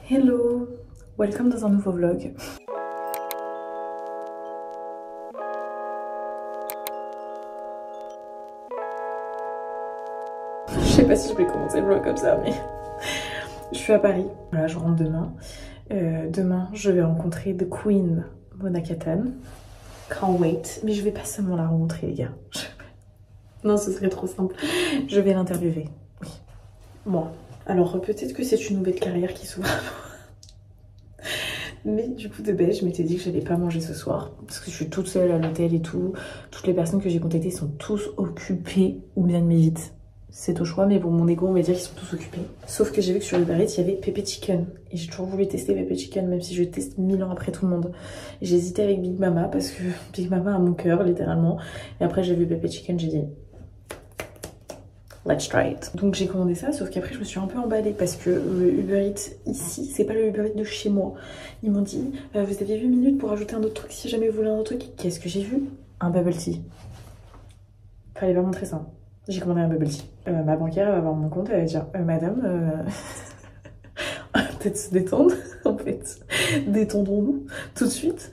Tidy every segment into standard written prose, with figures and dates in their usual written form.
Hello, welcome dans un nouveau vlog. Je sais pas si je vais commencer le vlog comme ça, mais je suis à Paris. Voilà, je rentre demain. Demain, je vais rencontrer The Queen, Mona Kattan. Can't wait. Mais je vais pas seulement la rencontrer, les gars. Non, ce serait trop simple. Je vais l'interviewer. Oui. Bon, alors peut-être que c'est une nouvelle carrière qui s'ouvre. Mais du coup de base je m'étais dit que j'allais pas manger ce soir parce que je suis toute seule à l'hôtel et tout. Toutes les personnes que j'ai contactées sont tous occupées ou bien de mes vite. C'est au choix, mais pour mon ego on va dire qu'ils sont tous occupés. Sauf que j'ai vu que sur Uber Eats il y avait Pepe Chicken. Et j'ai toujours voulu tester Pepe Chicken même si je teste 1000 ans après tout le monde. J'ai hésité avec Big Mama parce que Big Mama a mon cœur littéralement. Et après j'ai vu Pepe Chicken, j'ai dit let's try it. Donc j'ai commandé ça, sauf qu'après je me suis un peu emballée parce que le Uber Eats ici, c'est pas le Uber Eats de chez moi. Ils m'ont dit, vous aviez 8 minutes pour ajouter un autre truc si jamais vous voulez un autre truc. Qu'est-ce que j'ai vu? Un bubble tea. Fallait pas montrer ça. J'ai commandé un bubble tea. Ma banquière va voir mon compte, elle va dire, madame, on va peut-être se détendre, en fait. Détendons-nous tout de suite.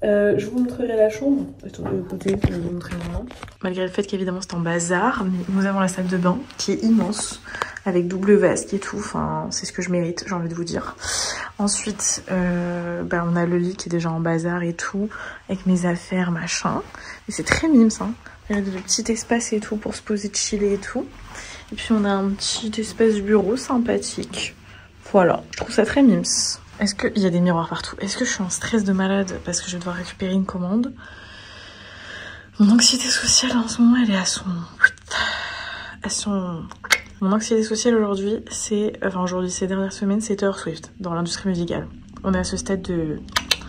Je vous montrerai la chambre. Attendez, de côté, je vais vous montrer maintenant. Malgré le fait qu'évidemment c'est en bazar, mais nous avons la salle de bain qui est immense, avec double vasque et tout. Enfin, c'est ce que je mérite, j'ai envie de vous dire. Ensuite, on a le lit qui est déjà en bazar et tout, avec mes affaires, machin. Et c'est très mimes, hein. Il y a de petits espaces et tout pour se poser, chiller et tout. Et puis on a un petit espace bureau sympathique. Voilà, je trouve ça très mimes. Est-ce qu'il y a des miroirs partout? Est-ce que je suis en stress de malade parce que je vais devoir récupérer une commande? Mon anxiété sociale en ce moment, elle est à son... Mon anxiété sociale aujourd'hui, c'est... Enfin aujourd'hui, ces dernières semaines, c'est Taylor Swift dans l'industrie musicale. On est à ce stade de...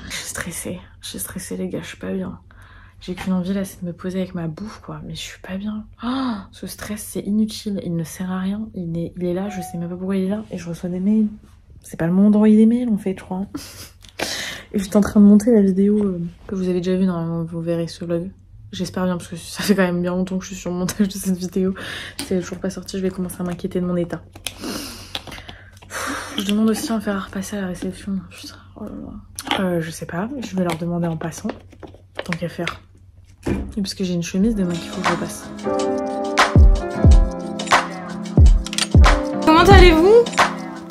Je suis stressée les gars, je suis pas bien. J'ai qu'une envie là, c'est de me poser avec ma bouffe quoi, mais je suis pas bien. Oh, ce stress c'est inutile, il ne sert à rien. Il est là, je sais même pas pourquoi il est là et je reçois des mails. C'est pas le moment d'envoyer des mails en fait, je crois. Et j'étais en train de monter la vidéo que vous avez déjà vue, normalement vous verrez ce vlog. J'espère bien parce que ça fait quand même bien longtemps que je suis sur le montage de cette vidéo. Si elle est toujours pas sortie, je vais commencer à m'inquiéter de mon état. Je demande aussi à me faire repasser à la réception. Putain, oh là là. Je sais pas, je vais leur demander en passant. Tant qu'à faire. Et parce que j'ai une chemise demain qu'il faut que je passe. Comment allez-vous?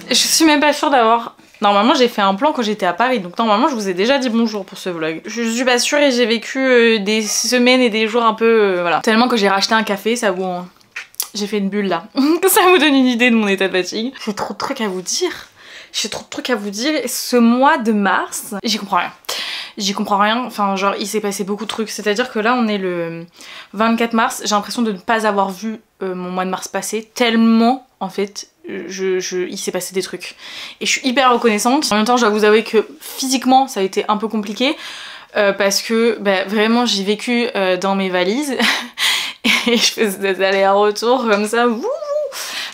Je suis même pas sûre d'avoir... Normalement j'ai fait un plan quand j'étais à Paris, donc normalement je vous ai déjà dit bonjour pour ce vlog. Je suis pas sûre et j'ai vécu des semaines et des jours un peu... voilà. Tellement que j'ai racheté un café, ça vous... J'ai fait une bulle là. Ça vous donne une idée de mon état de fatigue. J'ai trop de trucs à vous dire. J'ai trop de trucs à vous dire. Ce mois de mars, j'y comprends rien. J'y comprends rien, enfin genre il s'est passé beaucoup de trucs, c'est-à-dire que là on est le 24 mars, j'ai l'impression de ne pas avoir vu mon mois de mars passer, tellement en fait il s'est passé des trucs. Et je suis hyper reconnaissante, en même temps je dois vous avouer que physiquement ça a été un peu compliqué, parce que vraiment j'ai vécu dans mes valises, et je faisais des allers-retours comme ça, wouhou.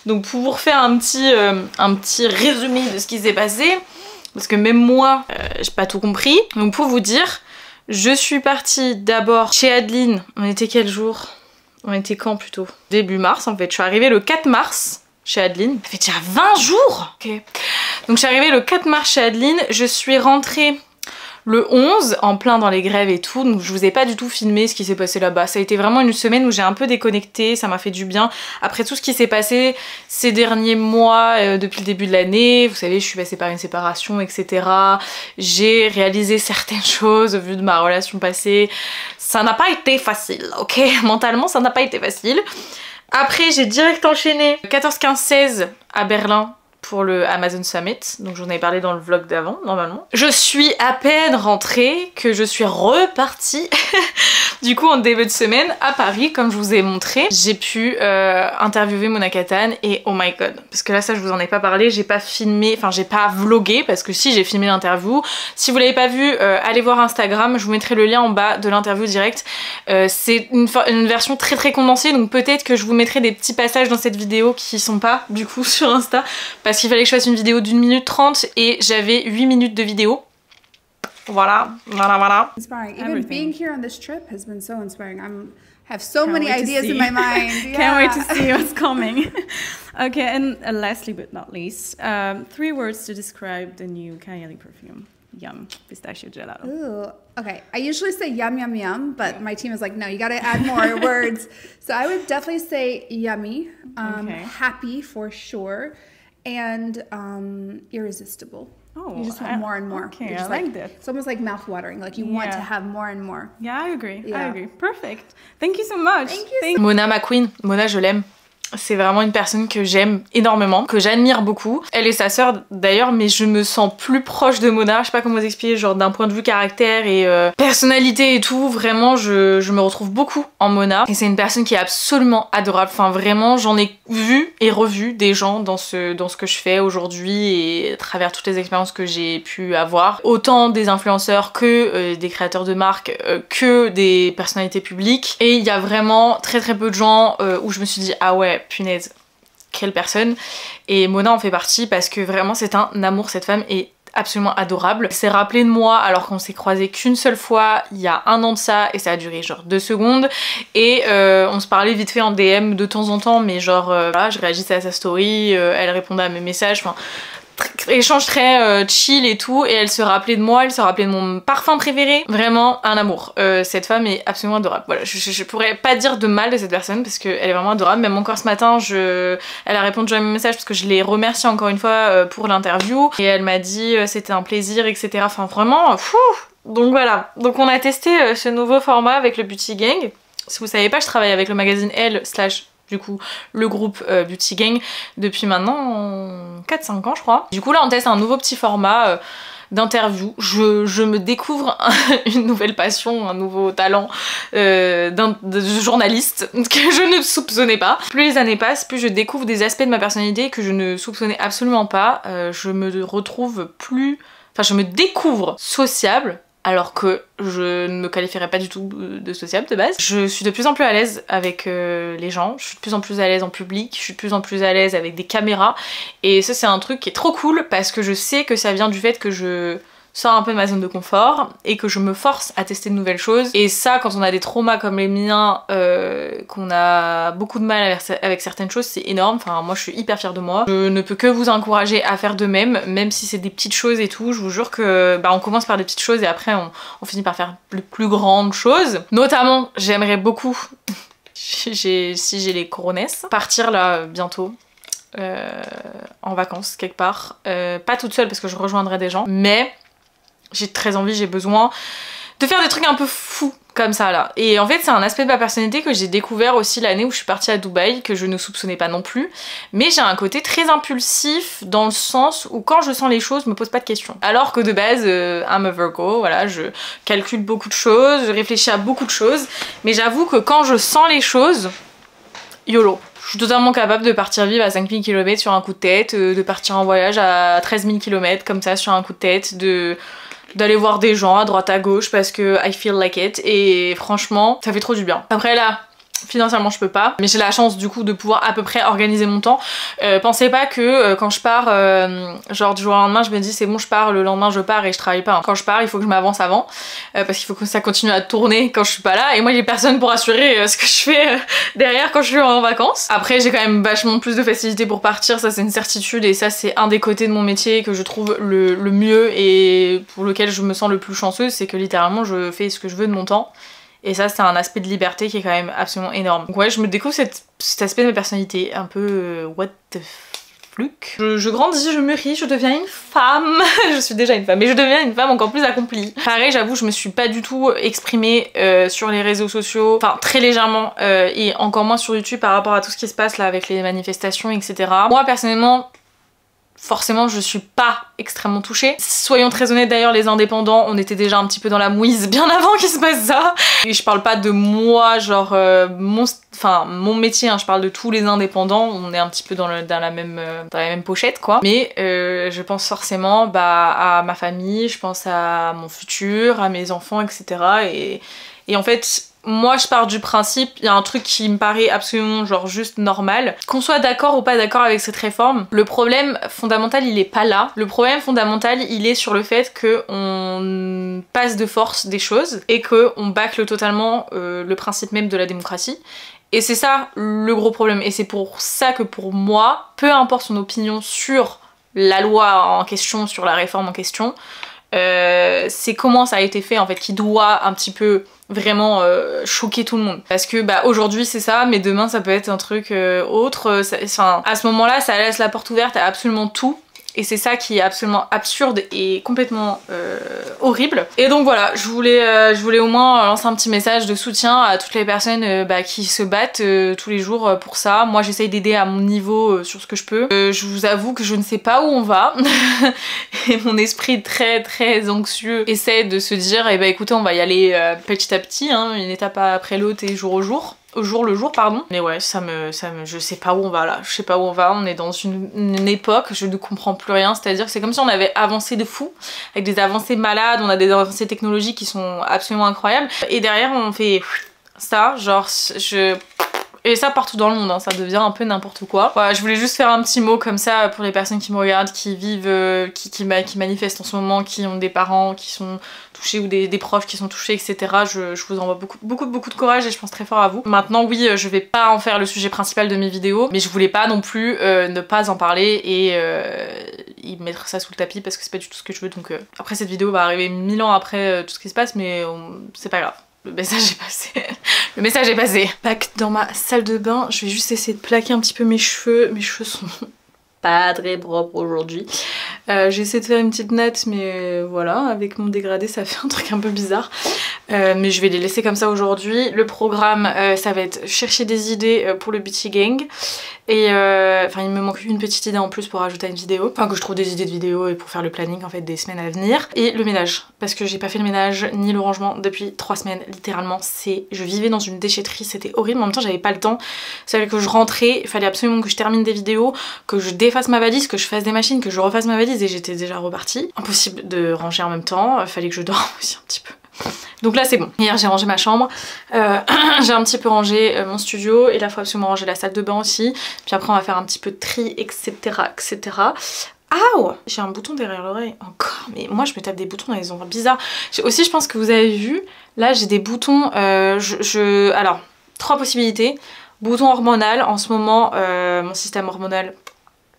Donc pour vous refaire un petit résumé de ce qui s'est passé, parce que même moi, j'ai pas tout compris. Donc pour vous dire, je suis partie d'abord chez Adeline. On était quel jour? On était quand plutôt? Début mars en fait. Je suis arrivée le 4 mars chez Adeline. Ça fait déjà 20 jours. Ok. Donc je suis arrivée le 4 mars chez Adeline. Je suis rentrée le 11, en plein dans les grèves et tout, donc je vous ai pas du tout filmé ce qui s'est passé là-bas. Ça a été vraiment une semaine où j'ai un peu déconnecté, ça m'a fait du bien. Après tout ce qui s'est passé ces derniers mois, depuis le début de l'année, vous savez, je suis passée par une séparation, etc. J'ai réalisé certaines choses au vu de ma relation passée. Ça n'a pas été facile, ok? Mentalement, ça n'a pas été facile. Après, j'ai direct enchaîné 14, 15, 16 à Berlin pour le Amazon Summit, donc j'en avais parlé dans le vlog d'avant, normalement. Je suis à peine rentrée que je suis repartie du coup en début de semaine à Paris, comme je vous ai montré. J'ai pu interviewer Mona Kattan et oh my god, parce que là ça je vous en ai pas parlé, j'ai pas filmé, enfin j'ai pas vlogué, parce que si j'ai filmé l'interview. Si vous l'avez pas vu, allez voir Instagram, je vous mettrai le lien en bas de l'interview direct. C'est une version très très condensée, donc peut-être que je vous mettrai des petits passages dans cette vidéo qui sont pas du coup sur Insta, parce qu'il fallait que je fasse une vidéo d'1 minute 30 et j'avais 8 minutes de vidéo. Voilà. Inspiring. Even being here on this trip has been so inspiring. I'm have so many ideas in my mind. Yeah. Can't wait to see what's coming. Okay, and lastly but not least, 3 words to describe the new Kylie perfume. Yum, pistachio gelato. Ooh, okay. I usually say yum, yum, yum, but my team is like, no, you got to add more words. So I would definitely say yummy, happy for sure, and irresistible. Oh, you just want more and more. Okay, I like that. It's almost like mouth-watering. Like you want to have more and more. Yeah, I agree. Yeah. I agree. Perfect. Thank you so much. Thank you. Mona, ma queen. Mona, je l'aime. C'est vraiment une personne que j'aime énormément, que j'admire beaucoup. Elle et sa sœur d'ailleurs, mais je me sens plus proche de Mona, je sais pas comment vous expliquer, genre d'un point de vue caractère et personnalité et tout, vraiment je me retrouve beaucoup en Mona. Et c'est une personne qui est absolument adorable, enfin vraiment j'en ai vu et revu des gens dans ce que je fais aujourd'hui et à travers toutes les expériences que j'ai pu avoir. Autant des influenceurs que des créateurs de marques, que des personnalités publiques. Et il y a vraiment très peu de gens où je me suis dit ah ouais, punaise, quelle personne. Et Mona en fait partie parce que vraiment c'est un amour, cette femme est absolument adorable. Elle s'est rappelée de moi alors qu'on s'est croisé qu'une seule fois il y a 1 an de ça et ça a duré genre 2 secondes et on se parlait vite fait en DM de temps en temps mais genre voilà, je réagissais à sa story, elle répondait à mes messages, enfin échange très chill et tout, et elle se rappelait de moi, elle se rappelait de mon parfum préféré, vraiment un amour. Cette femme est absolument adorable. Voilà, je pourrais pas dire de mal de cette personne parce qu'elle est vraiment adorable. Même encore ce matin, elle a répondu à mes messages parce que je l'ai remerciée encore une fois pour l'interview et elle m'a dit c'était un plaisir, etc. Enfin vraiment, fou. Donc voilà, donc on a testé ce nouveau format avec le Beauty Gang. Si vous savez pas, je travaille avec le magazine Elle / du coup le groupe Beauty Gang depuis maintenant 4-5 ans je crois. Du coup là on teste un nouveau petit format d'interview. Je me découvre une nouvelle passion, un nouveau talent de journaliste que je ne soupçonnais pas. Plus les années passent, plus je découvre des aspects de ma personnalité que je ne soupçonnais absolument pas. Je me retrouve je me découvre sociable, alors que je ne me qualifierais pas du tout de sociable de base. Je suis de plus en plus à l'aise avec les gens, je suis de plus en plus à l'aise en public, je suis de plus en plus à l'aise avec des caméras, et ça c'est un truc qui est trop cool parce que je sais que ça vient du fait que je sors un peu de ma zone de confort et que je me force à tester de nouvelles choses. Et ça, quand on a des traumas comme les miens, qu'on a beaucoup de mal avec certaines choses, c'est énorme. Enfin moi je suis hyper fière de moi. Je ne peux que vous encourager à faire de même si c'est des petites choses et tout. Je vous jure que on commence par des petites choses et après on finit par faire les plus grandes choses. Notamment j'aimerais beaucoup, si j'ai les coronesses, partir là bientôt. En vacances quelque part, pas toute seule parce que je rejoindrai des gens, mais j'ai très envie, j'ai besoin de faire des trucs un peu fous comme ça là. Et en fait c'est un aspect de ma personnalité que j'ai découvert aussi l'année où je suis partie à Dubaï, que je ne soupçonnais pas non plus, mais j'ai un côté très impulsif dans le sens où quand je sens les choses je me pose pas de questions, alors que de base I'm a Virgo, voilà, je calcule beaucoup de choses, je réfléchis à beaucoup de choses, mais j'avoue que quand je sens les choses, YOLO. Je suis totalement capable de partir vivre à 5000 km sur un coup de tête, de partir en voyage à 13 000 km comme ça sur un coup de tête, d'aller voir des gens à droite à gauche parce que I feel like it, et franchement ça fait trop du bien. Après là financièrement je peux pas, mais j'ai la chance du coup de pouvoir à peu près organiser mon temps. Pensez pas que quand je pars genre du jour au lendemain je me dis c'est bon je pars, le lendemain je pars et je travaille pas. Quand je pars il faut que je m'avance avant parce qu'il faut que ça continue à tourner quand je suis pas là, et moi j'ai personne pour assurer ce que je fais derrière quand je suis en vacances. Après j'ai quand même vachement plus de facilité pour partir, ça c'est une certitude, et ça c'est un des côtés de mon métier que je trouve le mieux et pour lequel je me sens le plus chanceuse, c'est que littéralement je fais ce que je veux de mon temps. Et ça c'est un aspect de liberté qui est quand même absolument énorme. Donc ouais, je me découvre cet aspect de ma personnalité un peu what the fuck. Je grandis, je mûris, je deviens une femme. Je suis déjà une femme, mais je deviens une femme encore plus accomplie. Pareil, j'avoue, je me suis pas du tout exprimée sur les réseaux sociaux, enfin très légèrement, et encore moins sur YouTube par rapport à tout ce qui se passe là avec les manifestations, etc. Moi personnellement, forcément je suis pas extrêmement touchée. Soyons très honnêtes d'ailleurs, les indépendants, on était déjà un petit peu dans la mouise bien avant qu'il se passe ça. Et je parle pas de moi, genre mon métier, hein, je parle de tous les indépendants, on est un petit peu dans la même pochette quoi. Mais je pense forcément à ma famille, je pense à mon futur, à mes enfants, etc. Et en fait moi je pars du principe, il y a un truc qui me paraît absolument genre juste normal. Qu'on soit d'accord ou pas d'accord avec cette réforme, le problème fondamental il est pas là. Le problème fondamental il est sur le fait qu'on passe de force des choses et qu'on bâcle totalement le principe même de la démocratie. Et c'est ça le gros problème. Et c'est pour ça que pour moi, peu importe son opinion sur la loi en question, sur la réforme en question, c'est comment ça a été fait en fait qui doit un petit peu vraiment choquer tout le monde. Parce que bah aujourd'hui c'est ça, mais demain ça peut être un truc autre. Enfin, à ce moment-là, ça laisse la porte ouverte à absolument tout. Et c'est ça qui est absolument absurde et complètement horrible. Et donc voilà, je voulais au moins lancer un petit message de soutien à toutes les personnes qui se battent tous les jours pour ça. Moi j'essaye d'aider à mon niveau sur ce que je peux. Je vous avoue que je ne sais pas où on va. Et mon esprit très très anxieux essaie de se dire écoutez on va y aller petit à petit, hein, une étape après l'autre et jour au jour le jour, pardon. Mais ouais, je sais pas où on va là, je sais pas où on va, on est dans une époque, je ne comprends plus rien, c'est-à-dire que c'est comme si on avait avancé de fou, avec des avancées malades, on a des avancées technologiques qui sont absolument incroyables, et derrière on fait ça, genre et ça partout dans le monde, hein, ça devient un peu n'importe quoi. Voilà, je voulais juste faire un petit mot comme ça pour les personnes qui me regardent, qui vivent, qui manifestent en ce moment, qui ont des parents qui sont touchés ou des proches qui sont touchés, etc. Je vous envoie beaucoup de courage et je pense très fort à vous. Maintenant, oui, je vais pas en faire le sujet principal de mes vidéos, mais je voulais pas non plus ne pas en parler et mettre ça sous le tapis parce que c'est pas du tout ce que je veux. Donc après cette vidéo va arriver 1000 ans après tout ce qui se passe, mais c'est pas grave. Le message est passé. Le message est passé. Back dans ma salle de bain, je vais juste essayer de plaquer un petit peu mes cheveux. Mes cheveux sont pas très propres aujourd'hui. J'ai essayé de faire une petite natte, mais voilà, avec mon dégradé ça fait un truc un peu bizarre. Mais je vais les laisser comme ça aujourd'hui. Le programme, ça va être chercher des idées pour le Beachy Gang. Et enfin il me manque une petite idée en plus pour rajouter à une vidéo. Enfin que je trouve des idées de vidéos et pour faire le planning en fait des semaines à venir. Et le ménage. Parce que j'ai pas fait le ménage ni le rangement depuis 3 semaines. Littéralement je vivais dans une déchetterie, c'était horrible. En même temps j'avais pas le temps. C'est vrai que je rentrais, il fallait absolument que je termine des vidéos, que je défasse ma valise, que je fasse des machines, que je refasse ma valise et j'étais déjà repartie. Impossible de ranger en même temps, fallait que je dorme aussi un petit peu. Donc là c'est bon. Hier j'ai rangé ma chambre, j'ai un petit peu rangé mon studio et là il faut absolument ranger la salle de bain aussi. Puis après on va faire un petit peu de tri, etc. etc. Aouh! J'ai un bouton derrière l'oreille encore, mais moi je me tape des boutons dans les endroits bizarres. Aussi je pense que vous avez vu, là j'ai des boutons, alors 3 possibilités. Bouton hormonal, en ce moment mon système hormonal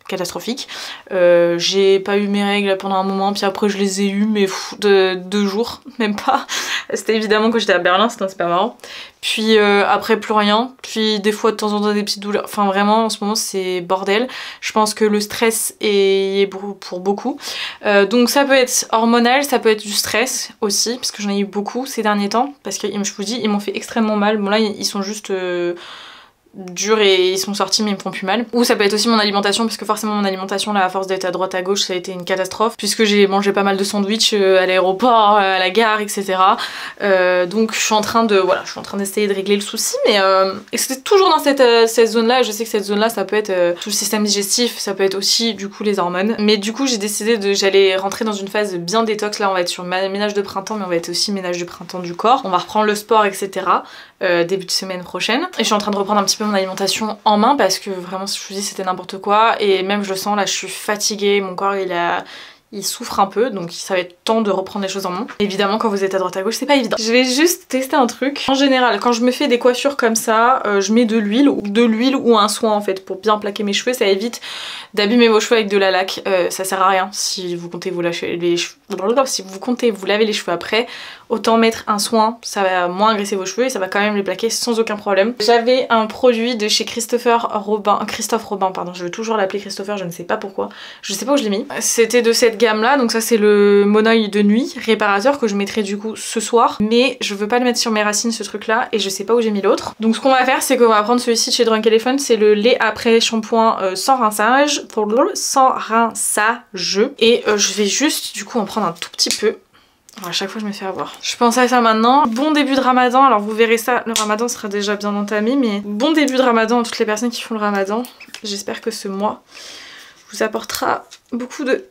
catastrophique. J'ai pas eu mes règles pendant un moment, puis après je les ai eues, mais de 2 jours, même pas. C'était évidemment quand j'étais à Berlin, c'était pas marrant. Puis après plus rien, puis des fois de temps en temps des petites douleurs. Enfin vraiment en ce moment c'est bordel. Je pense que le stress est pour beaucoup. Donc ça peut être hormonal, ça peut être du stress aussi, parce que j'en ai eu beaucoup ces derniers temps. Parce que je vous dis, ils m'ont fait extrêmement mal. Bon là ils sont juste... durs et ils sont sortis mais ils me font plus mal. Ou ça peut être aussi mon alimentation, parce que forcément mon alimentation là à force d'être à droite à gauche ça a été une catastrophe, puisque j'ai mangé pas mal de sandwichs à l'aéroport, à la gare, etc. Donc je suis en train de d'essayer de régler le souci, mais et c'était toujours dans cette zone là. Je sais que cette zone là ça peut être tout le système digestif, ça peut être aussi du coup les hormones, mais du coup j'ai décidé j'allais rentrer dans une phase bien détox. Là on va être sur ménage de printemps, mais on va être aussi ménage de printemps du corps, on va reprendre le sport, etc. Début de semaine prochaine, et je suis en train de reprendre un petit peu mon alimentation en main parce que vraiment je vous dis c'était n'importe quoi, et même je le sens là, je suis fatiguée, mon corps il souffre un peu, donc ça va être temps de reprendre les choses en main. Évidemment quand vous êtes à droite à gauche c'est pas évident. Je vais juste tester un truc. En général quand je me fais des coiffures comme ça, je mets de l'huile ou un soin en fait pour bien plaquer mes cheveux. Ça évite d'abîmer vos cheveux avec de la laque, ça sert à rien si vous comptez vous laver les cheveux après. Autant mettre un soin, ça va moins agresser vos cheveux et ça va quand même les plaquer sans aucun problème. J'avais un produit de chez Christophe Robin, pardon, je veux toujours l'appeler Christopher, je ne sais pas pourquoi, je sais pas où je l'ai mis. C'était de cette gamme là, donc ça c'est le Monoï de nuit réparateur que je mettrai du coup ce soir, mais je veux pas le mettre sur mes racines ce truc là et je sais pas où j'ai mis l'autre. Donc ce qu'on va faire c'est qu'on va prendre celui-ci de chez Drunk Elephant, c'est le lait après shampoing sans rinçage, et je vais juste du coup en prendre un tout petit peu. À chaque fois je me fais avoir. Je pense à ça maintenant. Bon début de ramadan, alors vous verrez ça, le ramadan sera déjà bien entamé, mais bon début de ramadan à toutes les personnes qui font le ramadan. J'espère que ce mois vous apportera beaucoup de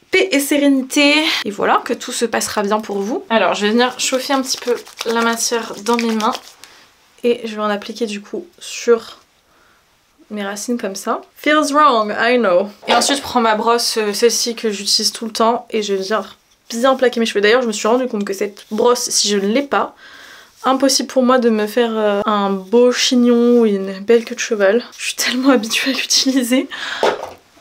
paix et sérénité. Et voilà, que tout se passera bien pour vous. Alors je vais venir chauffer un petit peu la matière dans mes mains. Et je vais en appliquer du coup sur mes racines comme ça. Feels wrong, I know. Et ensuite je prends ma brosse, celle-ci que j'utilise tout le temps, et je viens bien plaquer mes cheveux. D'ailleurs je me suis rendu compte que cette brosse, si je ne l'ai pas, impossible pour moi de me faire un beau chignon ou une belle queue de cheval. Je suis tellement habituée à l'utiliser.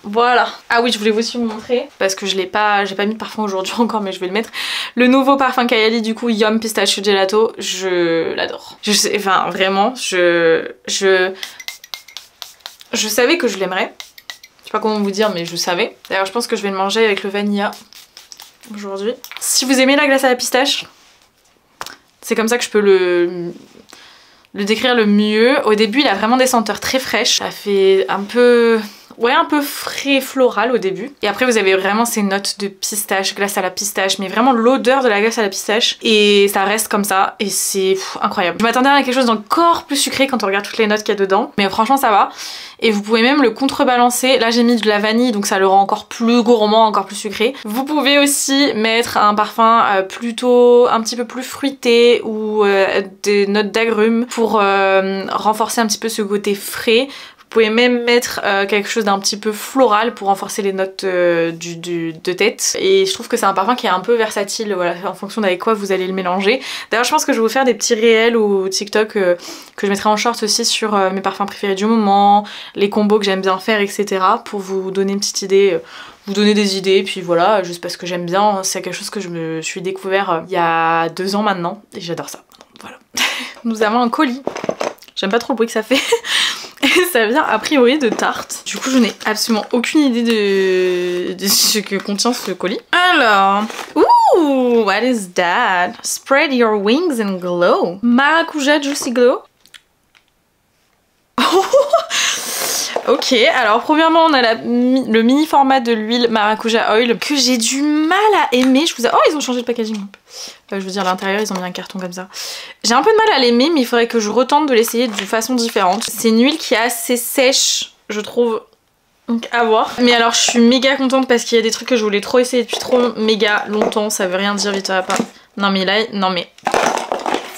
Voilà. Ah oui, je voulais aussi vous montrer, parce que j'ai pas mis de parfum aujourd'hui encore, mais je vais le mettre. Le nouveau parfum Kylie, du coup, Yum Pistachio Gelato, je l'adore. Je sais, enfin vraiment, je savais que je l'aimerais. Je sais pas comment vous dire, mais je savais. D'ailleurs, je pense que je vais le manger avec le vanilla aujourd'hui. Si vous aimez la glace à la pistache, c'est comme ça que je peux le décrire le mieux. Au début, il a vraiment des senteurs très fraîches. Ça fait un peu... ouais, un peu frais floral au début. Et après vous avez vraiment ces notes de pistache, glace à la pistache, mais vraiment l'odeur de la glace à la pistache. Et ça reste comme ça et c'est incroyable. Je m'attendais à quelque chose d'encore plus sucré quand on regarde toutes les notes qu'il y a dedans. Mais franchement ça va. Et vous pouvez même le contrebalancer. Là j'ai mis de la vanille donc ça le rend encore plus gourmand, encore plus sucré. Vous pouvez aussi mettre un parfum plutôt un petit peu plus fruité ou des notes d'agrumes pour renforcer un petit peu ce côté frais. Vous pouvez même mettre quelque chose d'un petit peu floral pour renforcer les notes de tête. Et je trouve que c'est un parfum qui est un peu versatile, voilà, en fonction d'avec quoi vous allez le mélanger. D'ailleurs je pense que je vais vous faire des petits réels ou TikTok que je mettrai en short aussi sur mes parfums préférés du moment, les combos que j'aime bien faire, etc. pour vous donner une petite idée, vous donner des idées, puis voilà, juste parce que j'aime bien. C'est quelque chose que je me suis découvert il y a 2 ans maintenant et j'adore ça. Voilà. Nous avons un colis. J'aime pas trop le bruit que ça fait. Et ça vient a priori de Tarte. Du coup je n'ai absolument aucune idée de ce que contient ce colis. Alors, ouh, what is that? Spread your wings and glow. Maracuja Juicy Glow. Ok, alors premièrement on a le mini format de l'huile Maracuja Oil que j'ai du mal à aimer. Oh, ils ont changé de packaging. Je veux dire, à l'intérieur ils ont mis un carton comme ça. J'ai un peu de mal à l'aimer, mais il faudrait que je retente de l'essayer de façon différente. C'est une huile qui est assez sèche, je trouve. Donc à voir. Mais alors je suis méga contente parce qu'il y a des trucs que je voulais trop essayer depuis trop méga longtemps. Ça veut rien dire, vite à pas. Non mais là, non mais...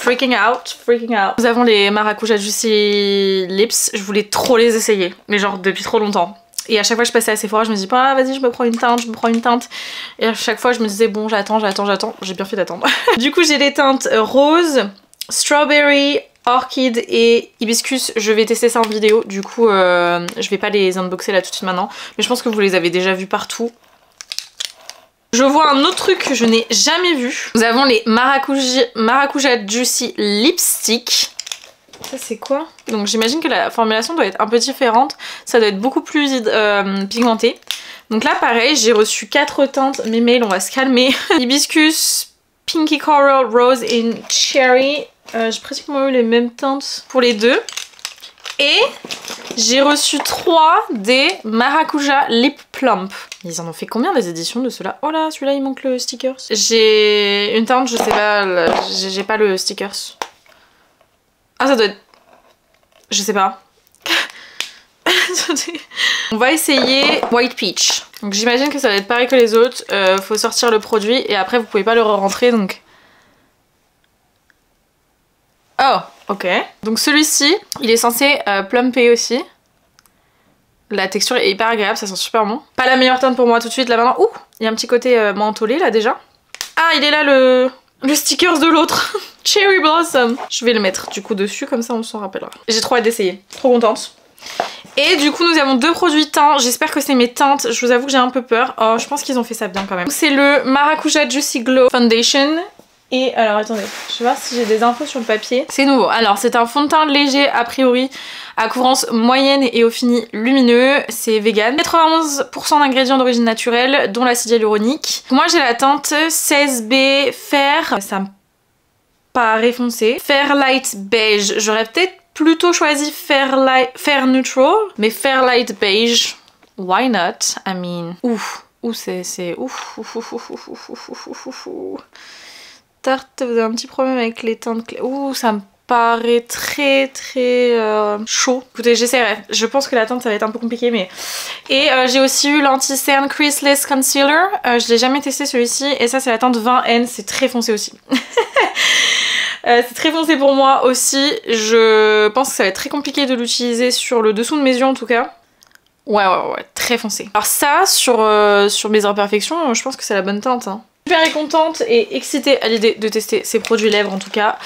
freaking out, freaking out. Nous avons les Maracuja Juicy Lips. Je voulais trop les essayer, mais genre depuis trop longtemps. Et à chaque fois que je passais à Sephora, je me dis ah vas-y je me prends une teinte, je me prends une teinte. Et à chaque fois je me disais bon j'attends. J'ai bien fait d'attendre. Du coup j'ai les teintes rose, strawberry, orchid et hibiscus. Je vais tester ça en vidéo. Du coup je vais pas les unboxer là tout de suite maintenant. Mais je pense que vous les avez déjà vus partout. Je vois un autre truc que je n'ai jamais vu. Nous avons les Maracuja Juicy Lipstick. Ça c'est quoi? Donc j'imagine que la formulation doit être un peu différente. Ça doit être beaucoup plus pigmenté. Donc là pareil, j'ai reçu 4 teintes. Mes mails, on va se calmer. Hibiscus, Pinky Coral, Rose et Cherry. J'ai pratiquement eu les mêmes teintes pour les deux. Et j'ai reçu 3 des Maracuja Lip Plump. Ils en ont fait combien des éditions de ceux-là? Oh là, celui-là il manque le stickers. J'ai une teinte, je sais pas, j'ai pas le stickers. Ah ça doit être... je sais pas. On va essayer White Peach. Donc j'imagine que ça va être pareil que les autres. Faut sortir le produit et après vous pouvez pas le re-rentrer donc... oh, ok. Donc celui-ci, il est censé plumper aussi. La texture est hyper agréable, ça sent super bon. Pas la meilleure teinte pour moi tout de suite là maintenant. Ouh, il y a un petit côté mentholé là déjà. Ah, il est là le stickers de l'autre. Cherry Blossom. Je vais le mettre du coup dessus, comme ça on s'en rappellera. J'ai trop hâte d'essayer, trop contente. Et du coup nous avons 2 produits teints. J'espère que c'est mes teintes, je vous avoue que j'ai un peu peur. Oh, je pense qu'ils ont fait ça bien quand même. C'est le Maracuja Juicy Glow Foundation. Et alors attendez, je vais voir si j'ai des infos sur le papier. C'est nouveau. Alors c'est un fond de teint léger a priori, à couvrance moyenne et au fini lumineux. C'est vegan. 91% d'ingrédients d'origine naturelle, dont l'acide hyaluronique. Moi j'ai la teinte 16B Fair. Ça me paraît foncé. Fair Light Beige. J'aurais peut-être plutôt choisi Fair Neutral. Mais Fair Light Beige, why not? I mean... ouf. Ouh c'est... ouf. Tarte, vous avez un petit problème avec les teintes clés. Ouh, ça me paraît très chaud. Écoutez, j'essaierai. Je pense que la teinte ça va être un peu compliqué, mais... et j'ai aussi eu l'anti-cerne Creaseless Concealer. Je l'ai jamais testé celui-ci. Et ça c'est la teinte 20N, c'est très foncé aussi. C'est très foncé pour moi aussi. Je pense que ça va être très compliqué de l'utiliser sur le dessous de mes yeux en tout cas. Ouais, très foncé. Alors ça, sur mes imperfections, je pense que c'est la bonne teinte. Hein. Super contente et excitée à l'idée de tester ces produits lèvres en tout cas.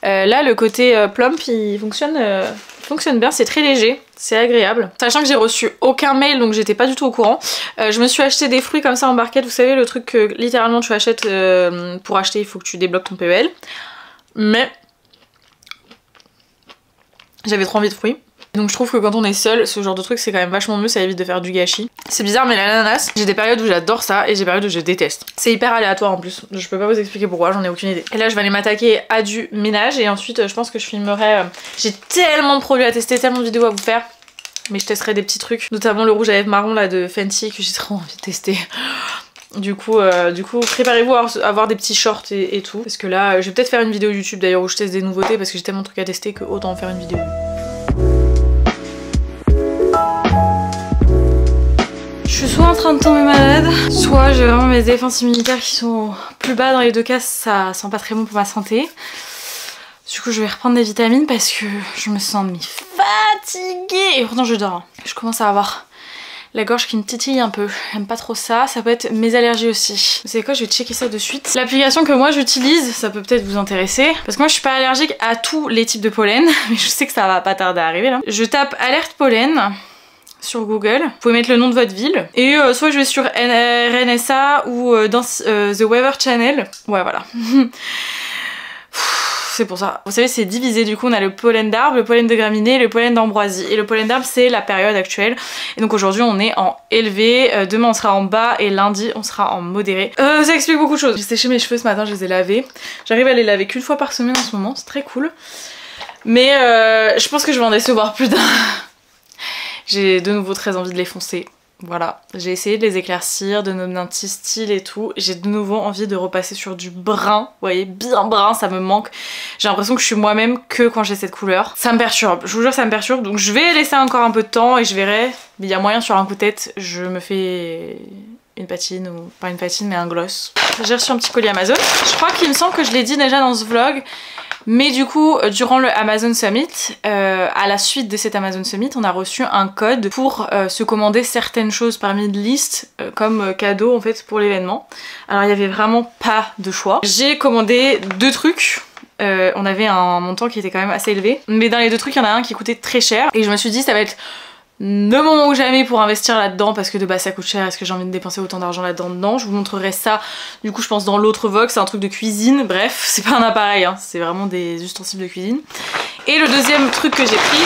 Là, le côté plump, il fonctionne bien, c'est très léger, c'est agréable. Sachant que j'ai reçu aucun mail, donc j'étais pas du tout au courant. Je me suis acheté des fruits comme ça en barquette, vous savez, le truc que littéralement tu achètes pour acheter, il faut que tu débloques ton PEL. Mais j'avais trop envie de fruits. Donc je trouve que quand on est seul, ce genre de truc c'est quand même vachement mieux, ça évite de faire du gâchis. C'est bizarre mais l'ananas, j'ai des périodes où j'adore ça et j'ai des périodes où je déteste. C'est hyper aléatoire en plus, je peux pas vous expliquer pourquoi, j'en ai aucune idée. Et là je vais aller m'attaquer à du ménage et ensuite je pense que je filmerai... J'ai tellement de produits à tester, tellement de vidéos à vous faire. Mais je testerai des petits trucs, notamment le rouge à lèvres marron là de Fenty que j'ai trop envie de tester. Du coup préparez-vous à avoir des petits shorts et tout. Parce que là, je vais peut-être faire une vidéo YouTube d'ailleurs où je teste des nouveautés parce que j'ai tellement de trucs à tester que autant en faire une vidéo. Je suis soit en train de tomber malade, soit j'ai vraiment mes défenses immunitaires qui sont plus bas. Dans les deux cas, ça sent pas très bon pour ma santé. Du coup, je vais reprendre des vitamines parce que je me sens fatiguée. Et pourtant, je dors. Je commence à avoir la gorge qui me titille un peu. J'aime pas trop ça. Ça peut être mes allergies aussi. Vous savez quoi, je vais checker ça de suite. L'application que moi j'utilise, ça peut peut-être vous intéresser. Parce que moi je suis pas allergique à tous les types de pollen. Mais je sais que ça va pas tarder à arriver là. Je tape alerte pollen sur Google. Vous pouvez mettre le nom de votre ville. Et soit je vais sur RNSA ou dans The Weather Channel. Ouais, voilà. C'est pour ça. Vous savez, c'est divisé. Du coup, on a le pollen d'arbre, le pollen de graminées, le pollen d'ambroisie. Et le pollen d'arbre, c'est la période actuelle. Et donc aujourd'hui, on est en élevé. Demain, on sera en bas. Et lundi, on sera en modéré. Ça explique beaucoup de choses. J'ai séché mes cheveux ce matin, je les ai lavés. J'arrive à les laver qu'une fois par semaine en ce moment. C'est très cool. Mais je pense que je vais en décevoir plus d'un. J'ai de nouveau très envie de les foncer. Voilà, j'ai essayé de les éclaircir, de donner un petit style et tout. J'ai de nouveau envie de repasser sur du brun. Vous voyez, bien brun, ça me manque. J'ai l'impression que je suis moi-même que quand j'ai cette couleur. Ça me perturbe, je vous jure ça me perturbe. Donc je vais laisser encore un peu de temps et je verrai. Mais il y a moyen sur un coup de tête, je me fais une patine ou pas une patine mais un gloss. J'ai reçu un petit colis Amazon. Je crois qu'il me semble que je l'ai dit déjà dans ce vlog. Mais du coup, durant le Amazon Summit, à la suite de cet Amazon Summit, on a reçu un code pour se commander certaines choses parmi une liste comme cadeau en fait pour l'événement. Alors il y avait vraiment pas de choix. J'ai commandé 2 trucs. On avait un montant qui était quand même assez élevé. Mais dans les 2 trucs, il y en a un qui coûtait très cher. Et je me suis dit ça va être le moment ou jamais pour investir là-dedans parce que de base ça coûte cher. Est-ce que j'ai envie de dépenser autant d'argent là-dedans? Je vous montrerai ça du coup je pense dans l'autre vlog. C'est un truc de cuisine, bref c'est pas un appareil hein. C'est vraiment des ustensiles de cuisine. Et le deuxième truc que j'ai pris,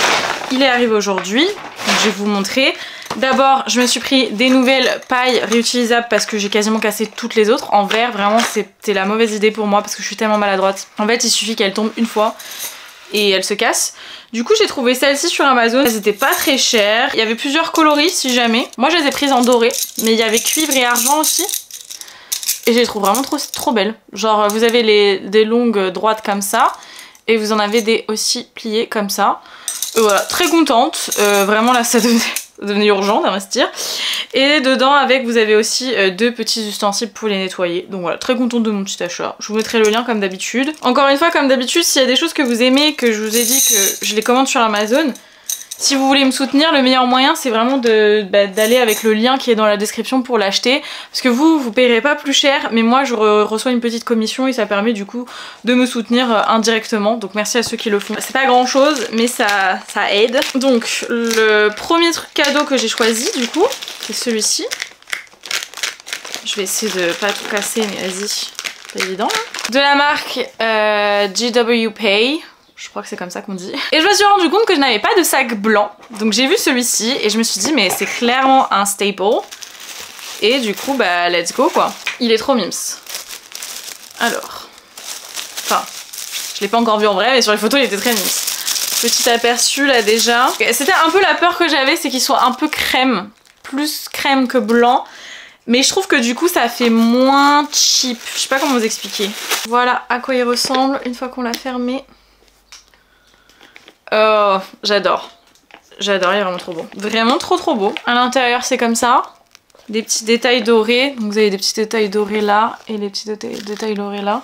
il est arrivé aujourd'hui, donc je vais vous montrer. D'abord je me suis pris des nouvelles pailles réutilisables parce que j'ai quasiment cassé toutes les autres en verre. Vraiment c'était la mauvaise idée pour moi parce que je suis tellement maladroite. En fait il suffit qu'elle tombe une fois et elle se casse. Du coup j'ai trouvé celle-ci sur Amazon, elles étaient pas très chères. Il y avait plusieurs coloris si jamais. Moi je les ai prises en doré, mais il y avait cuivre et argent aussi. Et je les trouve vraiment trop belles. Genre vous avez des longues droites comme ça. Et vous en avez des aussi pliées comme ça. Voilà, très contente. Vraiment là ça devenait urgent d'investir. Et dedans avec vous avez aussi 2 petits ustensiles pour les nettoyer. Donc voilà, très contente de mon petit achat. Je vous mettrai le lien comme d'habitude. Encore une fois comme d'habitude, s'il y a des choses que vous aimez, que je vous ai dit que je les commande sur Amazon, si vous voulez me soutenir, le meilleur moyen c'est vraiment d'aller avec le lien qui est dans la description pour l'acheter. Parce que vous payerez pas plus cher, mais moi je reçois une petite commission et ça permet du coup de me soutenir indirectement. Donc merci à ceux qui le font. C'est pas grand chose, mais ça aide. Donc le premier truc cadeau que j'ai choisi du coup, c'est celui-ci. Je vais essayer de pas tout casser, mais vas-y, c'est pas évident là. De la marque GW Pay. Je crois que c'est comme ça qu'on dit. Et je me suis rendu compte que je n'avais pas de sac blanc. Donc j'ai vu celui-ci et je me suis dit mais c'est clairement un staple. Et du coup bah let's go quoi. Il est trop mims. Alors. Enfin, je l'ai pas encore vu en vrai mais sur les photos il était très mims. Petit aperçu là déjà. C'était un peu la peur que j'avais, c'est qu'il soit un peu crème. Plus crème que blanc. Mais je trouve que du coup ça fait moins cheap. Je sais pas comment vous expliquer. Voilà à quoi il ressemble une fois qu'on l'a fermé. Oh, j'adore. J'adore, il est vraiment trop beau. Vraiment trop beau. À l'intérieur c'est comme ça. Des petits détails dorés. Donc vous avez des petits détails dorés là et les petits détails dorés là.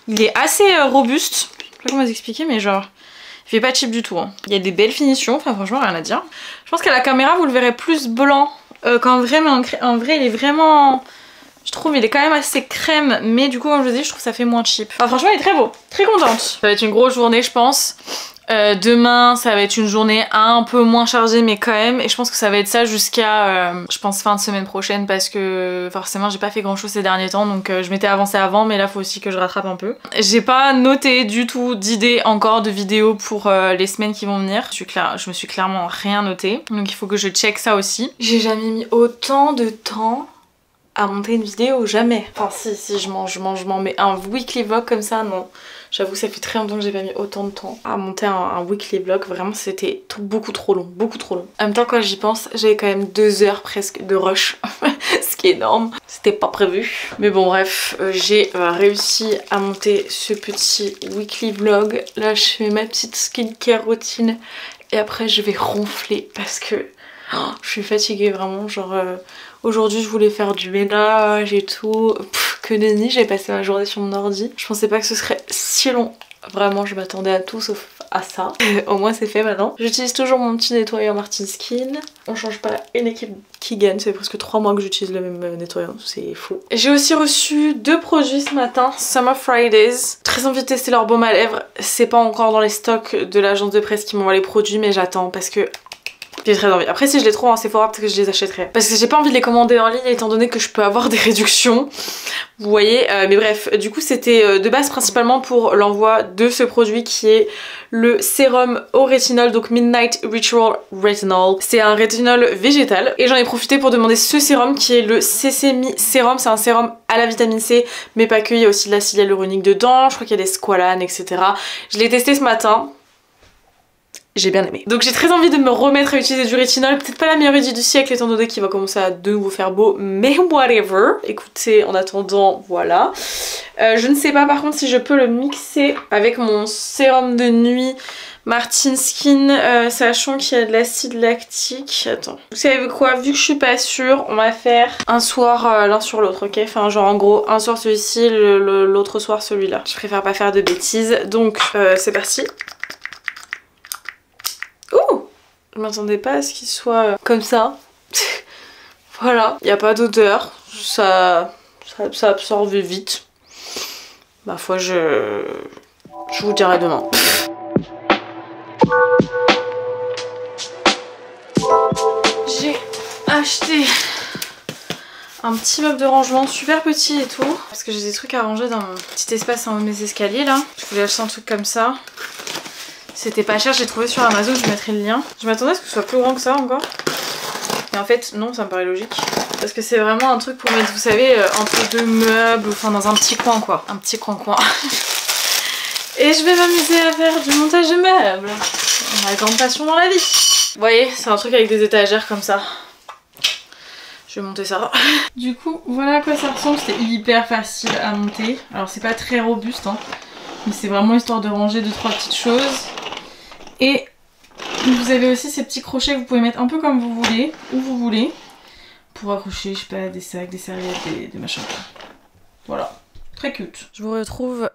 Il est assez robuste. sais pas comment vous expliquer, mais genre, il fait pas cheap du tout. Hein. Il y a des belles finitions, enfin franchement rien à dire. Je pense qu'à la caméra vous le verrez plus blanc qu'en vrai, mais en vrai il est vraiment... Je trouve il est quand même assez crème, mais du coup comme je vous dis, je trouve que ça fait moins cheap. Enfin franchement il est très beau, très contente. Ça va être une grosse journée je pense. Demain ça va être une journée un peu moins chargée mais quand même, et je pense que ça va être ça jusqu'à je pense fin de semaine prochaine, parce que forcément j'ai pas fait grand chose ces derniers temps, donc je m'étais avancée avant, mais là faut aussi que je rattrape un peu. J'ai pas noté du tout d'idées encore de vidéos pour les semaines qui vont venir. Je me suis clairement rien noté, donc il faut que je check ça aussi. J'ai jamais mis autant de temps à monter une vidéo, jamais. Enfin si je m'en mets un weekly vlog comme ça, non. J'avoue ça fait très longtemps que j'ai pas mis autant de temps à monter un weekly vlog, vraiment c'était beaucoup trop long, beaucoup trop long. En même temps quand j'y pense, j'avais quand même 2 heures presque de rush, ce qui est énorme. C'était pas prévu. Mais bon bref, j'ai réussi à monter ce petit weekly vlog. Là je fais ma petite skincare routine et après je vais ronfler parce que je suis fatiguée vraiment, genre aujourd'hui je voulais faire du ménage et tout, que nenni, j'ai passé ma journée sur mon ordi. Je pensais pas que ce serait si long, vraiment je m'attendais à tout sauf à ça. Au moins c'est fait maintenant. J'utilise toujours mon petit nettoyant Martin Skin. On change pas une équipe qui gagne, ça fait presque 3 mois que j'utilise le même nettoyant, c'est fou. J'ai aussi reçu 2 produits ce matin, Summer Fridays. Très envie de tester leur baume à lèvres, c'est pas encore dans les stocks de l'agence de presse qui m'envoie les produits, mais j'attends parce que j'ai très envie. Après si je les trouve en Sephora peut-être que je les achèterai. Parce que j'ai pas envie de les commander en ligne étant donné que je peux avoir des réductions. Vous voyez, mais bref, du coup c'était de base principalement pour l'envoi de ce produit qui est le sérum au rétinol, donc Midnight Ritual Retinol. C'est un rétinol végétal et j'en ai profité pour demander ce sérum qui est le Sesame Sérum. C'est un sérum à la vitamine C, mais pas que, il y a aussi de l'acide hyaluronique dedans, je crois qu'il y a des squalanes, etc. Je l'ai testé ce matin. J'ai bien aimé. Donc j'ai très envie de me remettre à utiliser du rétinol. Peut-être pas la meilleure idée du siècle étant donné qu'il va commencer à de nouveau faire beau, mais whatever. Écoutez, en attendant, voilà. Je ne sais pas par contre si je peux le mixer avec mon sérum de nuit Martin Skin, sachant qu'il y a de l'acide lactique. Attends. Vous savez quoi? Vu que je suis pas sûre, on va faire un soir l'un sur l'autre, ok? Enfin genre en gros, un soir celui-ci, l'autre soir celui-là. Je préfère pas faire de bêtises. Donc c'est parti. Ouh! Je m'attendais pas à ce qu'il soit comme ça. Voilà, il n'y a pas d'odeur, ça absorbe vite. Ma foi, je vous dirai demain. J'ai acheté un petit meuble de rangement super petit et tout, parce que j'ai des trucs à ranger dans mon petit espace en haut de mes escaliers là. Je voulais acheter un truc comme ça. C'était pas cher, j'ai trouvé sur Amazon, je mettrai le lien. Je m'attendais à ce que ce soit plus grand que ça encore. Mais en fait, non, ça me paraît logique. Parce que c'est vraiment un truc pour mettre, vous savez, entre 2 meubles, enfin dans un petit coin quoi. Un petit coin. Et je vais m'amuser à faire du montage de meubles. Ma grande passion dans la vie. Vous voyez, c'est un truc avec des étagères comme ça. Je vais monter ça. Du coup, voilà à quoi ça ressemble. C'était hyper facile à monter. Alors c'est pas très robuste, hein. Mais c'est vraiment histoire de ranger 2-3 petites choses. Et vous avez aussi ces petits crochets que vous pouvez mettre un peu comme vous voulez, où vous voulez, pour accrocher, je sais pas, des sacs, des serviettes, des machins. Voilà, très cute. Je vous retrouve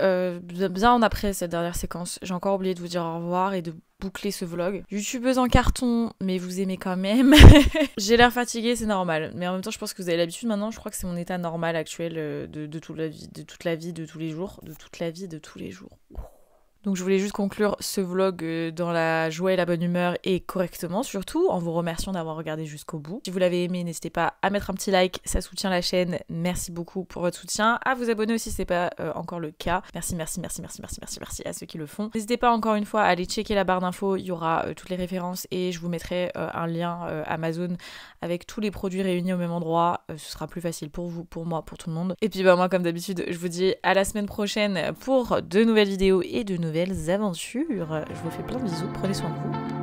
bien après cette dernière séquence. J'ai encore oublié de vous dire au revoir et de boucler ce vlog. YouTubeuse en carton, mais vous aimez quand même. J'ai l'air fatiguée, c'est normal. Mais en même temps, je pense que vous avez l'habitude maintenant. Je crois que c'est mon état normal actuel de toute la vie, de tous les jours. Donc je voulais juste conclure ce vlog dans la joie et la bonne humeur et correctement surtout, en vous remerciant d'avoir regardé jusqu'au bout. Si vous l'avez aimé, n'hésitez pas à mettre un petit like, ça soutient la chaîne. Merci beaucoup pour votre soutien. À vous abonner aussi si c'est pas encore le cas. Merci à ceux qui le font. N'hésitez pas encore une fois à aller checker la barre d'infos, il y aura toutes les références et je vous mettrai un lien Amazon avec tous les produits réunis au même endroit. Ce sera plus facile pour vous, pour moi, pour tout le monde. Et puis bah moi comme d'habitude, je vous dis à la semaine prochaine pour de nouvelles vidéos et de nouvelles aventures. Je vous fais plein de bisous, prenez soin de vous.